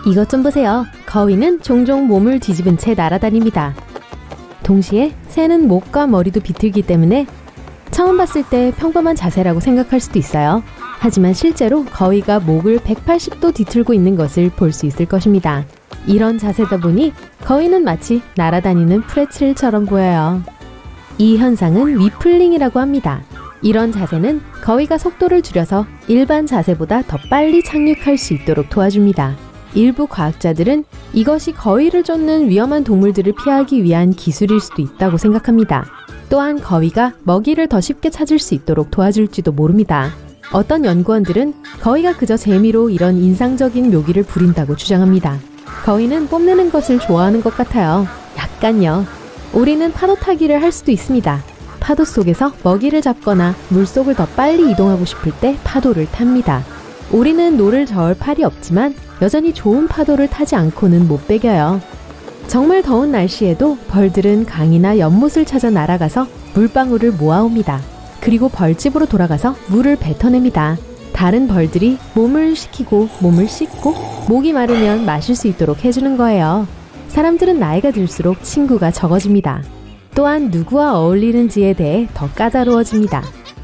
이것 좀 보세요. 거위는 종종 몸을 뒤집은 채 날아다닙니다. 동시에 새는 목과 머리도 비틀기 때문에 처음 봤을 때 평범한 자세라고 생각할 수도 있어요. 하지만 실제로 거위가 목을 180도 뒤틀고 있는 것을 볼 수 있을 것입니다. 이런 자세다 보니 거위는 마치 날아다니는 프레첼처럼 보여요. 이 현상은 위플링이라고 합니다. 이런 자세는 거위가 속도를 줄여서 일반 자세보다 더 빨리 착륙할 수 있도록 도와줍니다. 일부 과학자들은 이것이 거위를 쫓는 위험한 동물들을 피하기 위한 기술일 수도 있다고 생각합니다. 또한 거위가 먹이를 더 쉽게 찾을 수 있도록 도와줄지도 모릅니다. 어떤 연구원들은 거위가 그저 재미로 이런 인상적인 묘기를 부린다고 주장합니다. 거위는 뽐내는 것을 좋아하는 것 같아요. 약간요. 우리는 파도 타기를 할 수도 있습니다. 파도 속에서 먹이를 잡거나 물속을 더 빨리 이동하고 싶을 때 파도를 탑니다. 우리는 노를 저을 팔이 없지만 여전히 좋은 파도를 타지 않고는 못 배겨요. 정말 더운 날씨에도 벌들은 강이나 연못을 찾아 날아가서 물방울을 모아옵니다. 그리고 벌집으로 돌아가서 물을 뱉어냅니다. 다른 벌들이 몸을 식히고 몸을 씻고 목이 마르면 마실 수 있도록 해주는 거예요. 사람들은 나이가 들수록 친구가 적어집니다. 또한 누구와 어울리는지에 대해 더 까다로워집니다.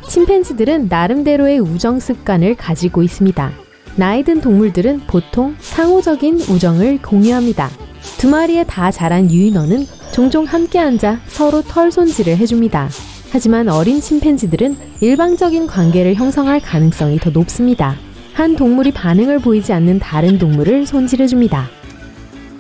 침팬지들은 나름대로의 우정 습관을 가지고 있습니다. 나이 든 동물들은 보통 상호적인 우정을 공유합니다. 두 마리에 다 자란 유인원은 종종 함께 앉아 서로 털 손질을 해줍니다. 하지만 어린 침팬지들은 일방적인 관계를 형성할 가능성이 더 높습니다. 한 동물이 반응을 보이지 않는 다른 동물을 손질해줍니다.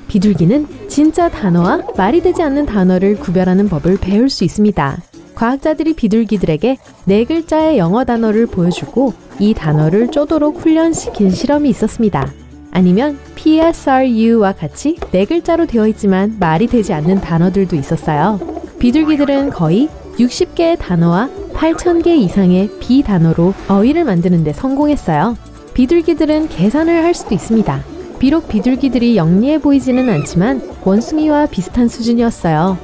비둘기는 진짜 단어와 말이 되지 않는 단어를 구별하는 법을 배울 수 있습니다. 과학자들이 비둘기들에게 4글자의 영어 단어를 보여주고 이 단어를 쪼도록 훈련시킨 실험이 있었습니다. 아니면 PSRU와 같이 4글자로 되어 있지만 말이 되지 않는 단어들도 있었어요. 비둘기들은 거의 60개의 단어와 8,000개 이상의 비단어로 어휘를 만드는 데 성공했어요. 비둘기들은 계산을 할 수도 있습니다. 비록 비둘기들이 영리해 보이지는 않지만 원숭이와 비슷한 수준이었어요.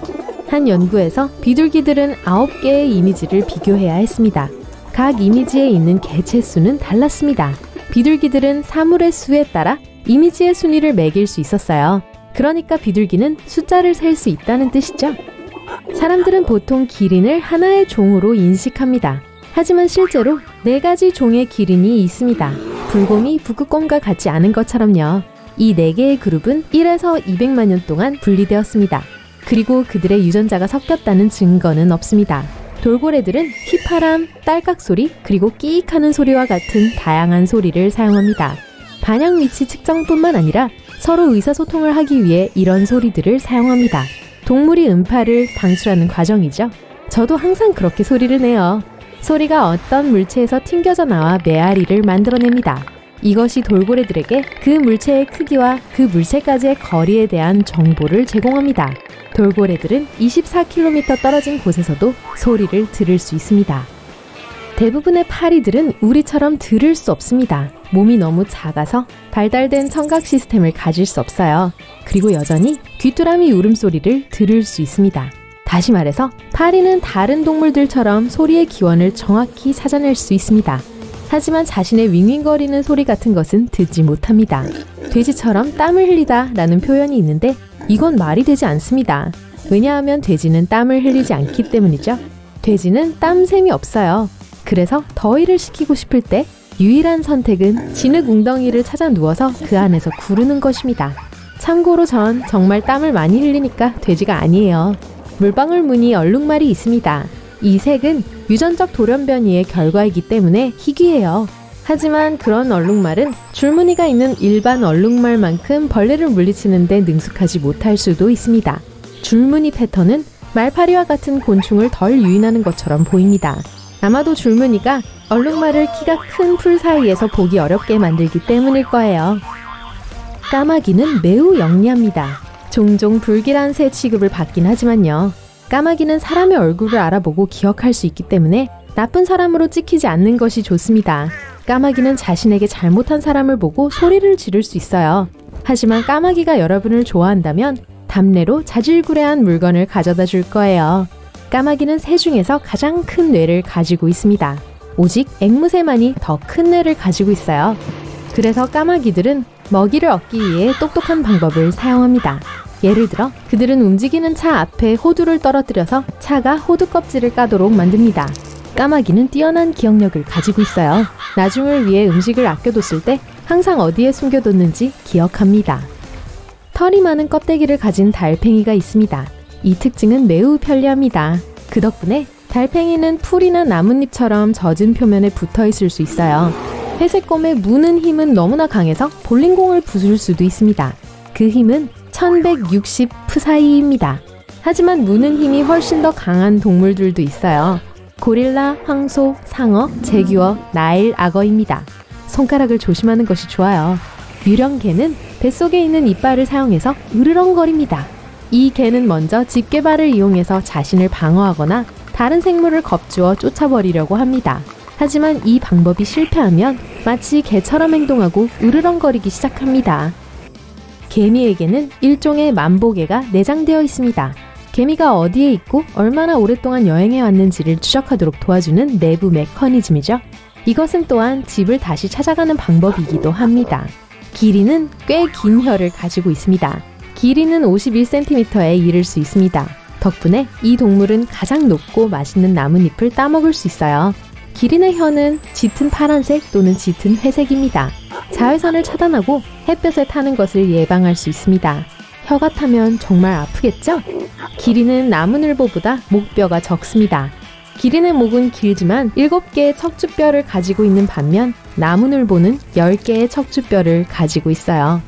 한 연구에서 비둘기들은 9개의 이미지를 비교해야 했습니다. 각 이미지에 있는 개체 수는 달랐습니다. 비둘기들은 사물의 수에 따라 이미지의 순위를 매길 수 있었어요. 그러니까 비둘기는 숫자를 셀 수 있다는 뜻이죠. 사람들은 보통 기린을 하나의 종으로 인식합니다. 하지만 실제로 4가지 종의 기린이 있습니다. 불곰이 북극곰과 같지 않은 것처럼요. 이 4개의 그룹은 1에서 200만 년 동안 분리되었습니다. 그리고 그들의 유전자가 섞였다는 증거는 없습니다. 돌고래들은 휘파람, 딸깍소리, 그리고 끼익하는 소리와 같은 다양한 소리를 사용합니다. 반향 위치 측정뿐만 아니라 서로 의사소통을 하기 위해 이런 소리들을 사용합니다. 동물이 음파를 방출하는 과정이죠. 저도 항상 그렇게 소리를 내요. 소리가 어떤 물체에서 튕겨져 나와 메아리를 만들어냅니다. 이것이 돌고래들에게 그 물체의 크기와 그 물체까지의 거리에 대한 정보를 제공합니다. 돌고래들은 24km 떨어진 곳에서도 소리를 들을 수 있습니다. 대부분의 파리들은 우리처럼 들을 수 없습니다. 몸이 너무 작아서 발달된 청각 시스템을 가질 수 없어요. 그리고 여전히 귀뚜라미 울음소리를 들을 수 있습니다. 다시 말해서 파리는 다른 동물들처럼 소리의 기원을 정확히 찾아낼 수 있습니다. 하지만 자신의 윙윙거리는 소리 같은 것은 듣지 못합니다. 돼지처럼 땀을 흘리다 라는 표현이 있는데 이건 말이 되지 않습니다. 왜냐하면 돼지는 땀을 흘리지 않기 때문이죠. 돼지는 땀샘이 없어요. 그래서 더위를 식히고 싶을 때 유일한 선택은 진흙 웅덩이를 찾아 누워서 그 안에서 구르는 것입니다. 참고로 전 정말 땀을 많이 흘리니까 돼지가 아니에요. 물방울 무늬 얼룩말이 있습니다. 이 색은 유전적 돌연변이의 결과이기 때문에 희귀해요. 하지만 그런 얼룩말은 줄무늬가 있는 일반 얼룩말만큼 벌레를 물리치는데 능숙하지 못할 수도 있습니다. 줄무늬 패턴은 말파리와 같은 곤충을 덜 유인하는 것처럼 보입니다. 아마도 줄무늬가 얼룩말을 키가 큰 풀 사이에서 보기 어렵게 만들기 때문일 거예요. 까마귀는 매우 영리합니다. 종종 불길한 새 취급을 받긴 하지만요. 까마귀는 사람의 얼굴을 알아보고 기억할 수 있기 때문에 나쁜 사람으로 찍히지 않는 것이 좋습니다. 까마귀는 자신에게 잘못한 사람을 보고 소리를 지를 수 있어요. 하지만 까마귀가 여러분을 좋아한다면 답례로 자질구레한 물건을 가져다 줄 거예요. 까마귀는 새 중에서 가장 큰 뇌를 가지고 있습니다. 오직 앵무새만이 더 큰 뇌를 가지고 있어요. 그래서 까마귀들은 먹이를 얻기 위해 똑똑한 방법을 사용합니다. 예를 들어 그들은 움직이는 차 앞에 호두를 떨어뜨려서 차가 호두 껍질을 까도록 만듭니다. 까마귀는 뛰어난 기억력을 가지고 있어요. 나중을 위해 음식을 아껴뒀을 때 항상 어디에 숨겨뒀는지 기억합니다. 털이 많은 껍데기를 가진 달팽이가 있습니다. 이 특징은 매우 편리합니다. 그 덕분에 달팽이는 풀이나 나뭇잎처럼 젖은 표면에 붙어 있을 수 있어요. 회색곰의 무는 힘은 너무나 강해서 볼링공을 부술 수도 있습니다. 그 힘은 1160 프사이입니다. 하지만 무는 힘이 훨씬 더 강한 동물들도 있어요. 고릴라, 황소, 상어, 제규어, 나일, 악어입니다. 손가락을 조심하는 것이 좋아요. 유령개는 뱃속에 있는 이빨을 사용해서 으르렁거립니다. 이 개는 먼저 집게발을 이용해서 자신을 방어하거나 다른 생물을 겁주어 쫓아버리려고 합니다. 하지만 이 방법이 실패하면 마치 개처럼 행동하고 으르렁거리기 시작합니다. 개미에게는 일종의 만보개가 내장되어 있습니다. 개미가 어디에 있고 얼마나 오랫동안 여행해 왔는지를 추적하도록 도와주는 내부 메커니즘이죠. 이것은 또한 집을 다시 찾아가는 방법이기도 합니다. 기린은 꽤 긴 혀를 가지고 있습니다. 길이는 51cm에 이를 수 있습니다. 덕분에 이 동물은 가장 높고 맛있는 나뭇잎을 따먹을 수 있어요. 기린의 혀는 짙은 파란색 또는 짙은 회색입니다. 자외선을 차단하고 햇볕에 타는 것을 예방할 수 있습니다. 혀가 타면 정말 아프겠죠? 기린은 나무늘보보다 목뼈가 적습니다. 기린의 목은 길지만 7개의 척추뼈를 가지고 있는 반면 나무늘보는 10개의 척추뼈를 가지고 있어요.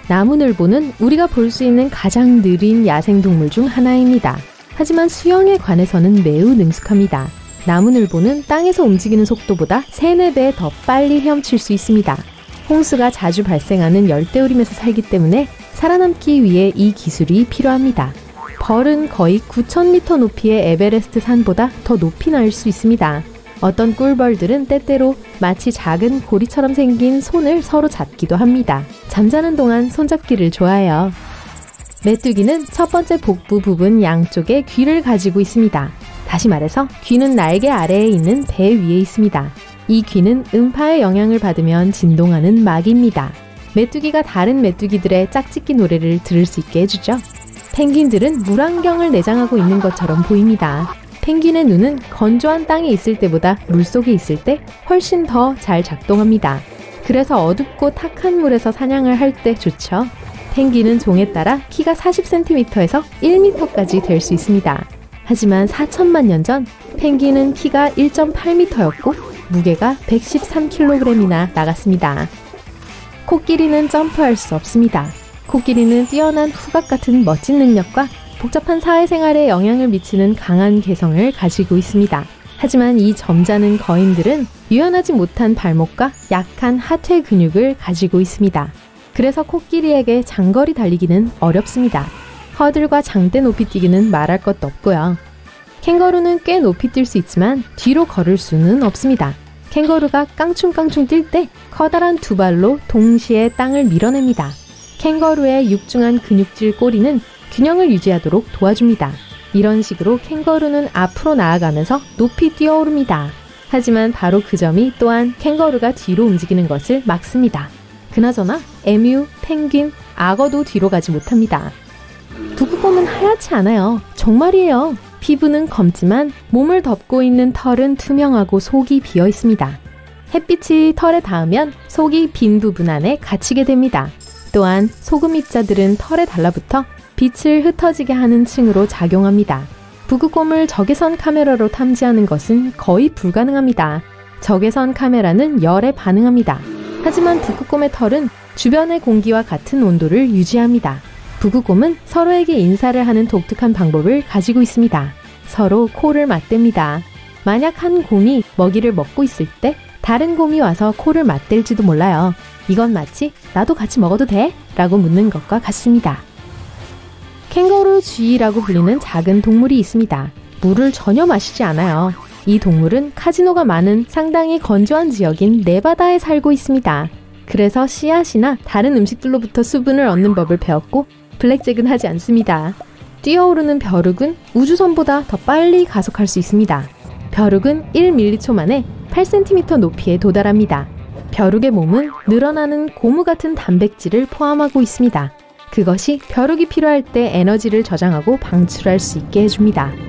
나무늘보는 우리가 볼 수 있는 가장 느린 야생동물 중 하나입니다. 하지만 수영에 관해서는 매우 능숙합니다. 나무늘보는 땅에서 움직이는 속도보다 3-4배 더 빨리 헤엄칠 수 있습니다. 홍수가 자주 발생하는 열대우림에서 살기 때문에 살아남기 위해 이 기술이 필요합니다. 벌은 거의 9,000m 높이의 에베레스트 산보다 더 높이 날 수 있습니다. 어떤 꿀벌들은 때때로 마치 작은 고리처럼 생긴 손을 서로 잡기도 합니다. 잠자는 동안 손잡기를 좋아해요. 메뚜기는 첫 번째 복부 부분 양쪽에 귀를 가지고 있습니다. 다시 말해서 귀는 날개 아래에 있는 배 위에 있습니다. 이 귀는 음파의 영향을 받으면 진동하는 막입니다. 메뚜기가 다른 메뚜기들의 짝짓기 노래를 들을 수 있게 해주죠. 펭귄들은 물안경을 내장하고 있는 것처럼 보입니다. 펭귄의 눈은 건조한 땅에 있을 때보다 물속에 있을 때 훨씬 더 잘 작동합니다. 그래서 어둡고 탁한 물에서 사냥을 할 때 좋죠. 펭귄은 종에 따라 키가 40cm에서 1m까지 될 수 있습니다. 하지만 4천만 년 전 펭귄은 키가 1.8m였고 무게가 113kg이나 나갔습니다. 코끼리는 점프할 수 없습니다. 코끼리는 뛰어난 후각 같은 멋진 능력과 복잡한 사회생활에 영향을 미치는 강한 개성을 가지고 있습니다. 하지만 이 점잖은 거인들은 유연하지 못한 발목과 약한 하체 근육을 가지고 있습니다. 그래서 코끼리에게 장거리 달리기는 어렵습니다. 허들과 장대 높이 뛰기는 말할 것도 없고요. 캥거루는 꽤 높이 뛸 수 있지만 뒤로 걸을 수는 없습니다. 캥거루가 깡충깡충 뛸 때 커다란 두 발로 동시에 땅을 밀어냅니다. 캥거루의 육중한 근육질 꼬리는 균형을 유지하도록 도와줍니다. 이런 식으로 캥거루는 앞으로 나아가면서 높이 뛰어오릅니다. 하지만 바로 그 점이 또한 캥거루가 뒤로 움직이는 것을 막습니다. 그나저나 에뮤, 펭귄, 악어도 뒤로 가지 못합니다. 북극곰은 하얗지 않아요. 정말이에요. 피부는 검지만 몸을 덮고 있는 털은 투명하고 속이 비어 있습니다. 햇빛이 털에 닿으면 속이 빈 부분 안에 갇히게 됩니다. 또한 소금 입자들은 털에 달라붙어 빛을 흩어지게 하는 층으로 작용합니다. 북극곰을 적외선 카메라로 탐지하는 것은 거의 불가능합니다. 적외선 카메라는 열에 반응합니다. 하지만 북극곰의 털은 주변의 공기와 같은 온도를 유지합니다. 북극곰은 서로에게 인사를 하는 독특한 방법을 가지고 있습니다. 서로 코를 맞댑니다. 만약 한 곰이 먹이를 먹고 있을 때 다른 곰이 와서 코를 맞댈지도 몰라요. 이건 마치 나도 같이 먹어도 돼? 라고 묻는 것과 같습니다. 캥거루 쥐라고 불리는 작은 동물이 있습니다. 물을 전혀 마시지 않아요. 이 동물은 카지노가 많은 상당히 건조한 지역인 네바다에 살고 있습니다. 그래서 씨앗이나 다른 음식들로부터 수분을 얻는 법을 배웠고 블랙잭은 하지 않습니다. 뛰어오르는 벼룩은 우주선보다 더 빨리 가속할 수 있습니다. 벼룩은 1m초 만에 8cm 높이에 도달합니다. 벼룩의 몸은 늘어나는 고무 같은 단백질을 포함하고 있습니다. 그것이 벼룩이 필요할 때 에너지를 저장하고 방출할 수 있게 해줍니다.